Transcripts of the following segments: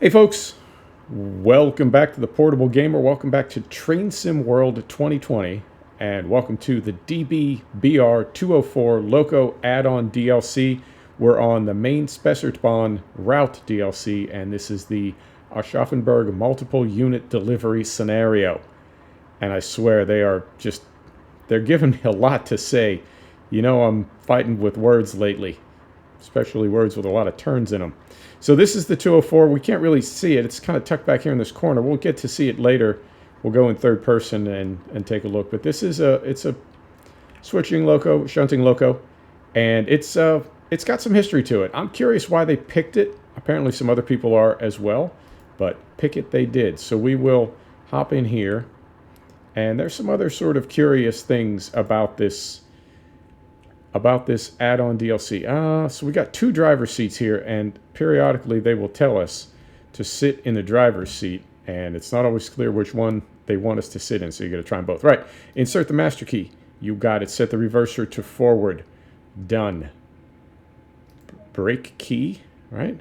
Hey folks, welcome back to the Portable Gamer. Welcome back to Train Sim World 2020, and welcome to the BR204 Loco Add-On DLC. We're on the main Spessartbahn route DLC, and this is the Aschaffenburg multiple unit delivery scenario. And I swear they're giving me a lot to say. You know, I'm fighting with words lately, especially words with a lot of turns in them. So this is the 204. We can't really see it. It's kind of tucked back here in this corner. We'll get to see it later. We'll go in third person and take a look. But this is it's a switching loco, shunting loco, and it's got some history to it. I'm curious why they picked it. Apparently some other people are as well, but pick it they did. So we will hop in here, and there's some other sort of curious things about this add-on DLC. So we got two driver's seats here, and periodically they will tell us to sit in the driver's seat, and it's not always clear which one they want us to sit in, so you got to try them both. Right, insert the master key. You got it. Set the reverser to forward. Done. Brake key, right?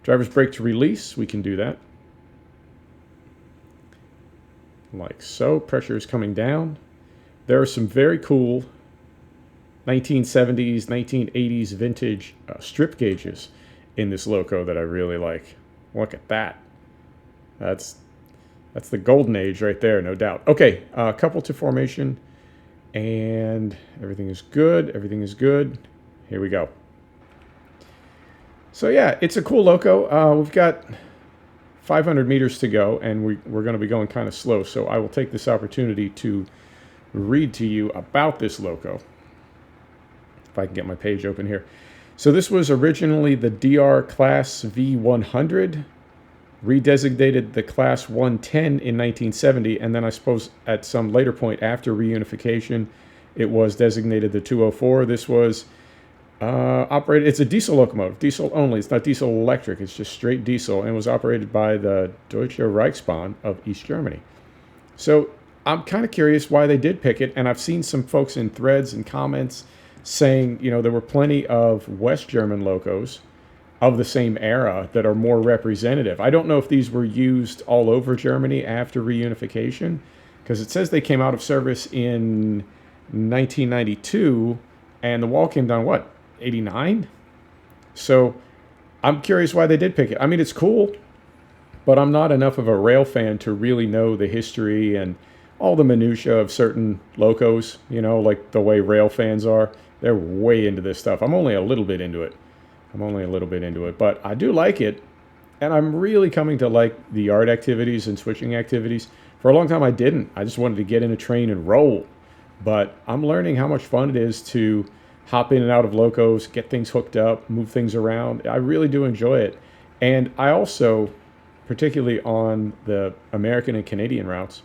Driver's brake to release. We can do that. Like so. Pressure is coming down. There are some very cool 1970s, 1980s vintage strip gauges in this loco that I really like. Look at that. That's the golden age right there, no doubt. Okay, couple to formation, and everything is good. Everything is good. Here we go. So yeah, it's a cool loco. We've got 500 meters to go, and we're going to be going kind of slow. So I will take this opportunity to read to you about this loco. If I can get my page open here. So this was originally the DR Class V100, redesignated the Class 110 in 1970, and then I suppose at some later point after reunification, it was designated the 204. This was operated, it's a diesel locomotive, diesel only. It's not diesel electric, it's just straight diesel, and it was operated by the Deutsche Reichsbahn of East Germany. So I'm kind of curious why they did pick it, and I've seen some folks in threads and comments saying, you know, there were plenty of West German locos of the same era that are more representative. I don't know if these were used all over Germany after reunification, because it says they came out of service in 1992, and the wall came down, what, 89? So I'm curious why they did pick it. I mean, it's cool, but I'm not enough of a rail fan to really know the history and all the minutia of certain locos, you know, like the way rail fans are. They're way into this stuff. I'm only a little bit into it. But I do like it, and I'm really coming to like the yard activities and switching activities. For a long time I didn't. I just wanted to get in a train and roll. But I'm learning how much fun it is to hop in and out of locos, get things hooked up, move things around. I really do enjoy it. And I also, particularly on the American and Canadian routes,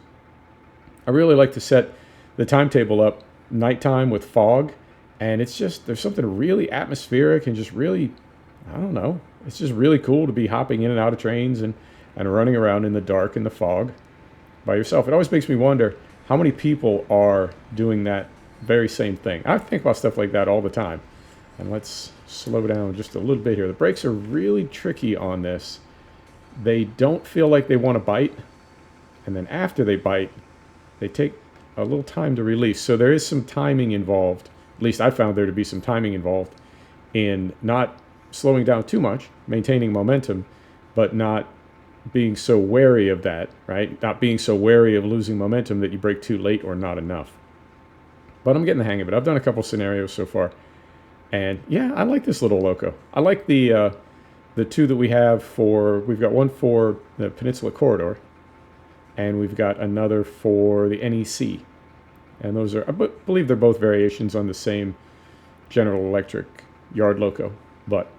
I really like to set the timetable up nighttime with fog, and it's just, there's something really atmospheric and just really, I don't know, it's just really cool to be hopping in and out of trains and running around in the dark and the fog by yourself. It always makes me wonder how many people are doing that very same thing. I think about stuff like that all the time. And let's slow down just a little bit here. The brakes are really tricky on this. They don't feel like they want to bite, and then after they bite, they take a little time to release. So there is some timing involved. At least I found there to be some timing involved in not slowing down too much, maintaining momentum, but not being so wary of that, right? Not being so wary of losing momentum that you brake too late or not enough. But I'm getting the hang of it. I've done a couple scenarios so far. And yeah, I like this little loco. I like the two that we have we've got one for the Peninsula Corridor, and we've got another for the NEC. And those are, I believe they're both variations on the same General Electric yard loco. But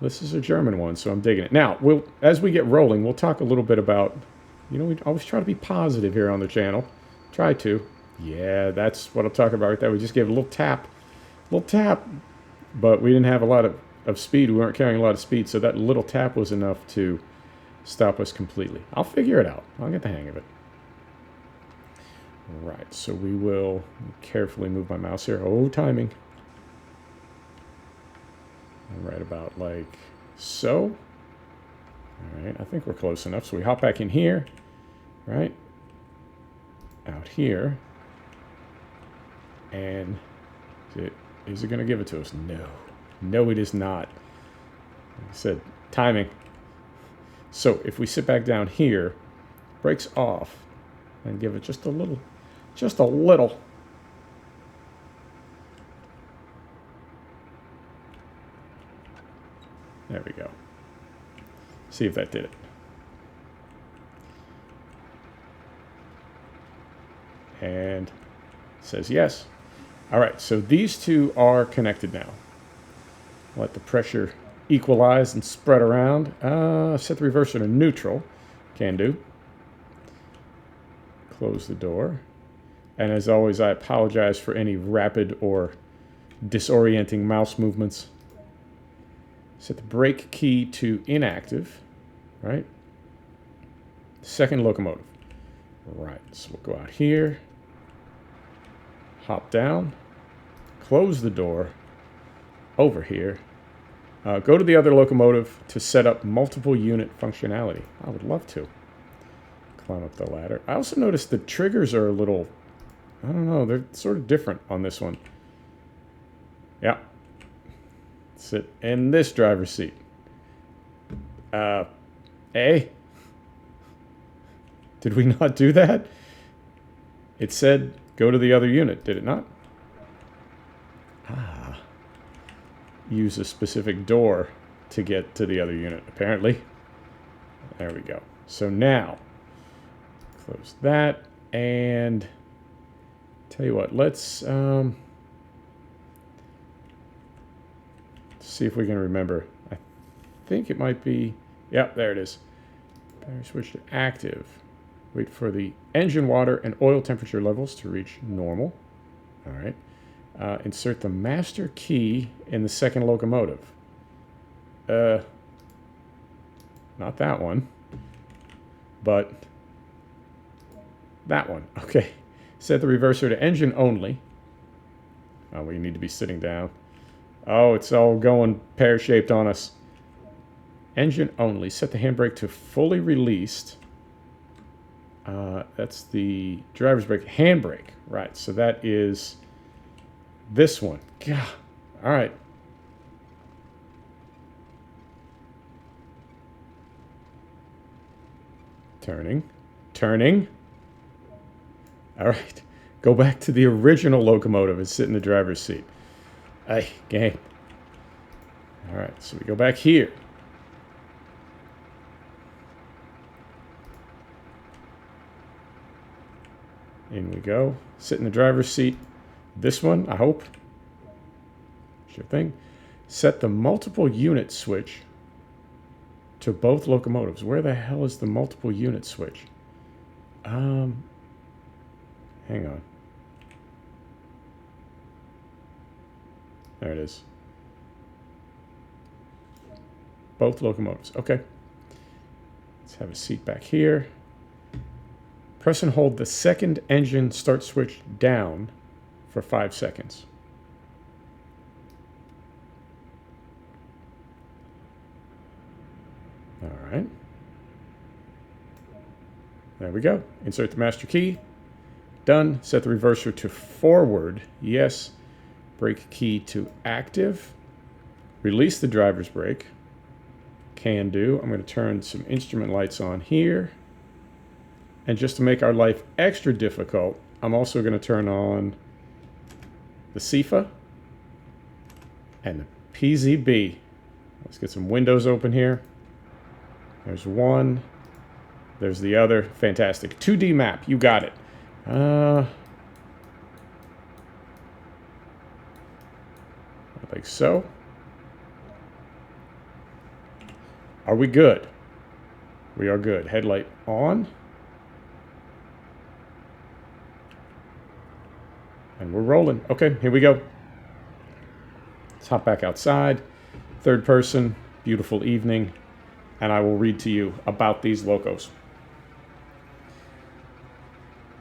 this is a German one, so I'm digging it. Now, as we get rolling, we'll talk a little bit about, you know, we always try to be positive here on the channel. Try to. Yeah, that's what I'm talking about right there. We just gave a little tap, but we didn't have a lot of speed. We weren't carrying a lot of speed, so that little tap was enough to stop us completely. I'll figure it out. I'll get the hang of it. Right, so we will carefully move my mouse here. Oh, timing. Right about like so. All right, I think we're close enough. So we hop back in here, right? Out here. And is it going to give it to us? No. No, it is not. Like I said, timing. So if we sit back down here, brakes off, and give it just a little, just a little. There we go. See if that did it. And it says yes. All right, so these two are connected now. Let the pressure equalize and spread around. Set the reverser to neutral. Can do. Close the door. And as always, I apologize for any rapid or disorienting mouse movements. Set the brake key to inactive, right? Second locomotive. Right, so we'll go out here. Hop down. Close the door. Over here. Go to the other locomotive to set up multiple unit functionality. I would love to. Climb up the ladder. I also noticed the triggers are a little, I don't know, they're sort of different on this one. Yeah. Sit in this driver's seat. A? Did we not do that? It said go to the other unit, did it not? Ah. Use a specific door to get to the other unit, apparently. There we go. So now, close that, and tell you what, let's see if we can remember. I think it might be, yep, there it is. Battery switch to active. Wait for the engine water and oil temperature levels to reach normal. All right. Insert the master key in the second locomotive. Not that one, but that one. Okay. Set the reverser to engine only. Oh, we need to be sitting down. Oh, it's all going pear-shaped on us. Engine only. Set the handbrake to fully released. That's the driver's brake. Handbrake. Right. So that is this one. God. All right. Turning. Turning. All right. Go back to the original locomotive and sit in the driver's seat. Hey, game. All right. So we go back here. In we go. Sit in the driver's seat. This one, I hope. Sure thing. Set the multiple unit switch to both locomotives. Where the hell is the multiple unit switch? Hang on. There it is. Both locomotives. Okay. Let's have a seat back here. Press and hold the second engine start switch down for 5 seconds. All right. There we go. Insert the master key. Done. Set the reverser to forward. Yes. Brake key to active. Release the driver's brake. Can do. I'm going to turn some instrument lights on here. And just to make our life extra difficult, I'm also going to turn on the CFA and the PZB. Let's get some windows open here. There's one. There's the other. Fantastic. 2D map. You got it. I think so. Are we good? We are good. Headlight on. And we're rolling. Okay, here we go. Let's hop back outside. Third person, beautiful evening. And I will read to you about these locos.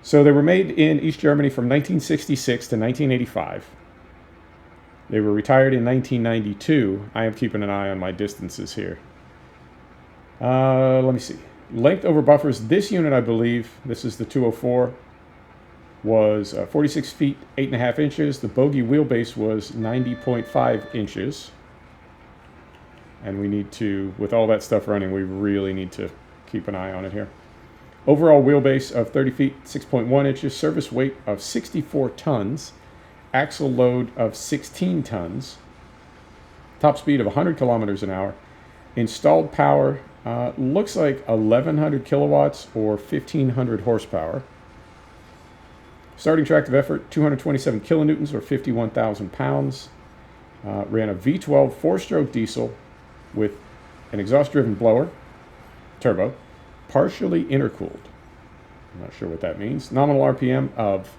So they were made in East Germany from 1966 to 1985. They were retired in 1992. I am keeping an eye on my distances here. Let me see. Length over buffers. This unit, I believe, this is the 204, was 46 feet, 8.5 inches. The bogie wheelbase was 90.5 inches. And we need to, with all that stuff running, we really need to keep an eye on it here. Overall wheelbase of 30 feet, 6.1 inches. Service weight of 64 tons. Axle load of 16 tons. Top speed of 100 kilometers an hour. Installed power looks like 1,100 kilowatts or 1,500 horsepower. Starting tractive effort, 227 kilonewtons or 51,000 pounds. Ran a V12 four-stroke diesel with an exhaust-driven blower, turbo, partially intercooled. I'm not sure what that means. Nominal RPM of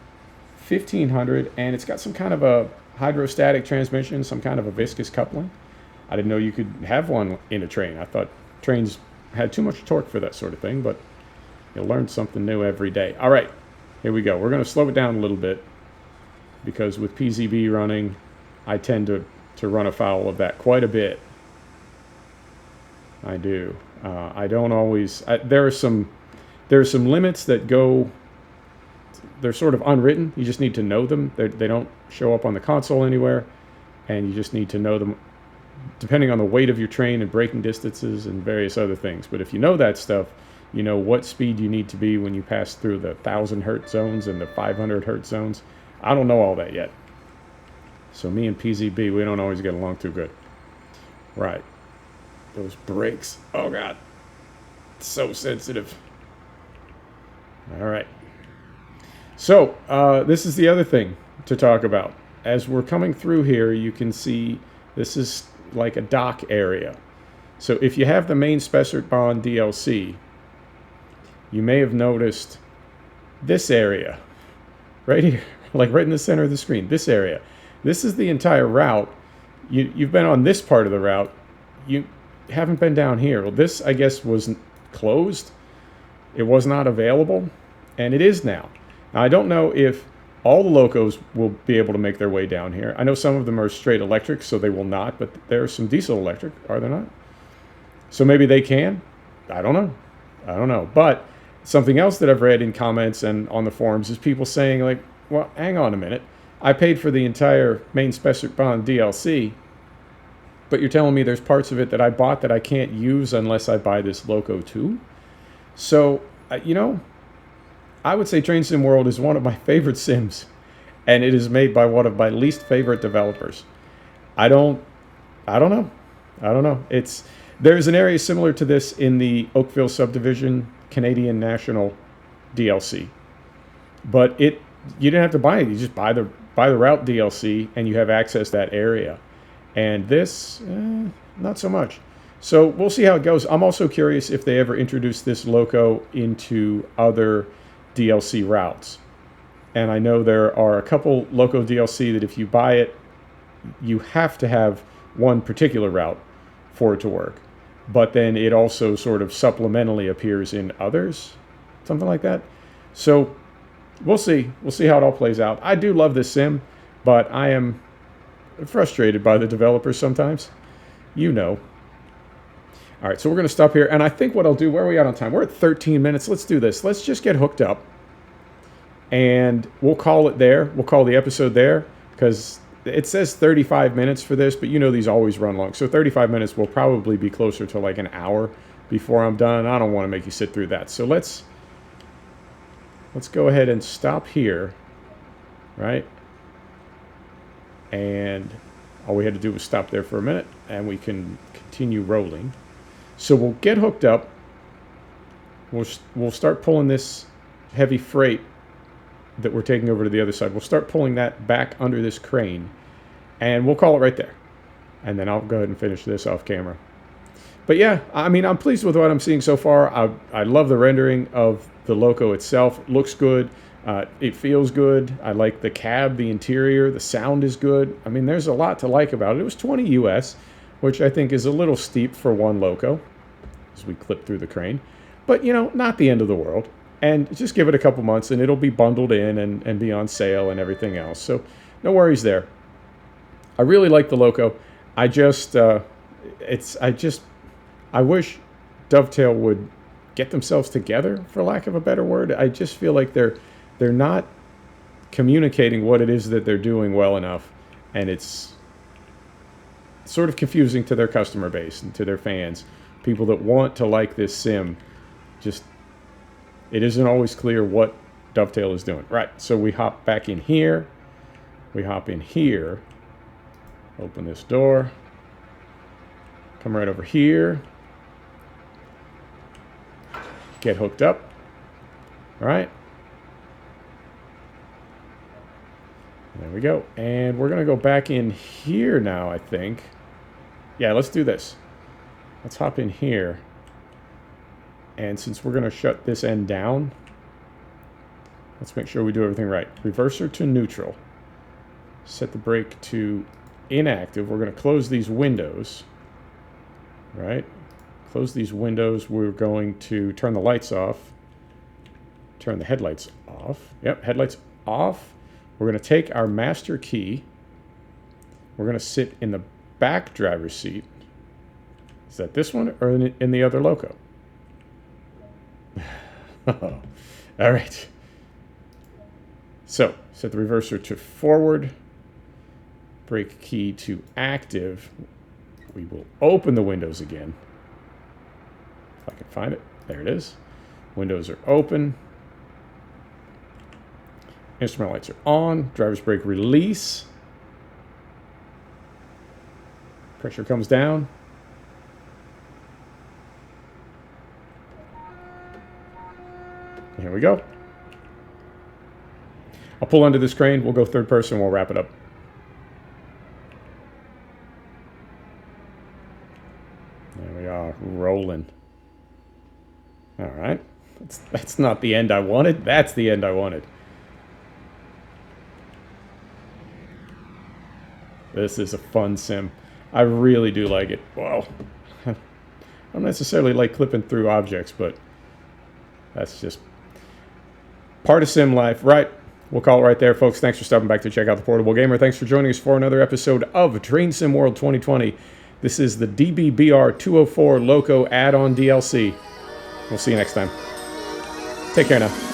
1,500, and it's got some kind of a hydrostatic transmission, some kind of a viscous coupling. I didn't know you could have one in a train. I thought trains had too much torque for that sort of thing, but you'll learn something new every day. All right, here we go. We're going to slow it down a little bit because with PZB running, I tend to run afoul of that quite a bit. I do. I don't always. There are some limits that go. They're sort of unwritten. You just need to know them. They don't show up on the console anywhere, and you just need to know them, depending on the weight of your train and braking distances and various other things. But if you know that stuff, you know what speed you need to be when you pass through the 1,000 hertz zones and the 500 hertz zones. I don't know all that yet. So me and PZB, we don't always get along too good. Right. Those brakes. Oh, God. It's so sensitive. All right. So this is the other thing to talk about. As we're coming through here, you can see this is like a dock area. So if you have the main Spessart Bond DLC, you may have noticed this area right here, like right in the center of the screen, this area. This is the entire route. You've been on this part of the route. You haven't been down here. Well, this, I guess, was closed. It was not available, and it is now. Now, I don't know if all the Locos will be able to make their way down here. I know some of them are straight electric, so they will not, but there are some diesel electric, are there not? So maybe they can. I don't know. But something else that I've read in comments and on the forums is people saying, like, well, hang on a minute. I paid for the entire main Spessart Bond DLC, but you're telling me there's parts of it that I bought that I can't use unless I buy this Loco too? So, you know, I would say Train Sim World is one of my favorite sims, and it is made by one of my least favorite developers. I don't know. There's an area similar to this in the Oakville Subdivision Canadian National DLC, but you didn't have to buy it. You just buy the route DLC, and you have access to that area. And this, not so much. So we'll see how it goes. I'm also curious if they ever introduce this Loco into other DLC routes. And I know there are a couple Loco DLC that if you buy it, you have to have one particular route for it to work. But then it also sort of supplementally appears in others, something like that. So we'll see. We'll see how it all plays out. I do love this sim, but I am frustrated by the developers sometimes. You know. All right, so we're going to stop here. And I think what I'll do, where are we at on time? We're at 13 minutes. Let's do this. Let's just get hooked up. And we'll call it there. We'll call the episode there because it says 35 minutes for this, but you know these always run long. So 35 minutes will probably be closer to like an hour before I'm done. I don't want to make you sit through that. So let's go ahead and stop here, right? And all we had to do was stop there for a minute, and we can continue rolling. So we'll get hooked up. We'll start pulling this heavy freight that we're taking over to the other side. We'll start pulling that back under this crane, and we'll call it right there. And then I'll go ahead and finish this off camera. But yeah, I mean, I'm pleased with what I'm seeing so far. I love the rendering of the Loco itself. It looks good. It feels good. I like the cab, the interior, the sound is good. I mean, there's a lot to like about it. It was $20 US, which I think is a little steep for one Loco as we clip through the crane. But, you know, not the end of the world. And just give it a couple months and it'll be bundled in and be on sale and everything else. So no worries there. I really like the Loco. I wish Dovetail would get themselves together, for lack of a better word. I just feel like they're not communicating what it is that they're doing well enough, and it's sort of confusing to their customer base and to their fans, people that want to like this sim. Just, it isn't always clear what Dovetail is doing. Right, so we hop back in here. We hop in here. Open this door. Come right over here. Get hooked up. All right. There we go. And we're going to go back in here now, I think. Yeah, let's do this. Let's hop in here. And since we're going to shut this end down, let's make sure we do everything right. Reverser to neutral. Set the brake to inactive. We're going to close these windows. Right? Close these windows. We're going to turn the lights off. Turn the headlights off. Yep, headlights off. We're going to take our master key. We're going to sit in the back driver's seat. Is that this one or in the other Loco? All right. So, set the reverser to forward. Brake key to active. We will open the windows again. If I can find it. There it is. Windows are open. Instrument lights are on. Driver's brake release. Pressure comes down. Here we go. I'll pull under this crane. We'll go third person. We'll wrap it up. There we are. Rolling. All right. That's not the end I wanted. That's the end I wanted. This is a fun sim. I really do like it. Wow. I don't necessarily like clipping through objects, but that's just part of sim life. Right. We'll call it right there, folks. Thanks for stopping back to check out The Portable Gamer. Thanks for joining us for another episode of Train Sim World 2020. This is the BR204 Loco Add-On DLC. We'll see you next time. Take care now.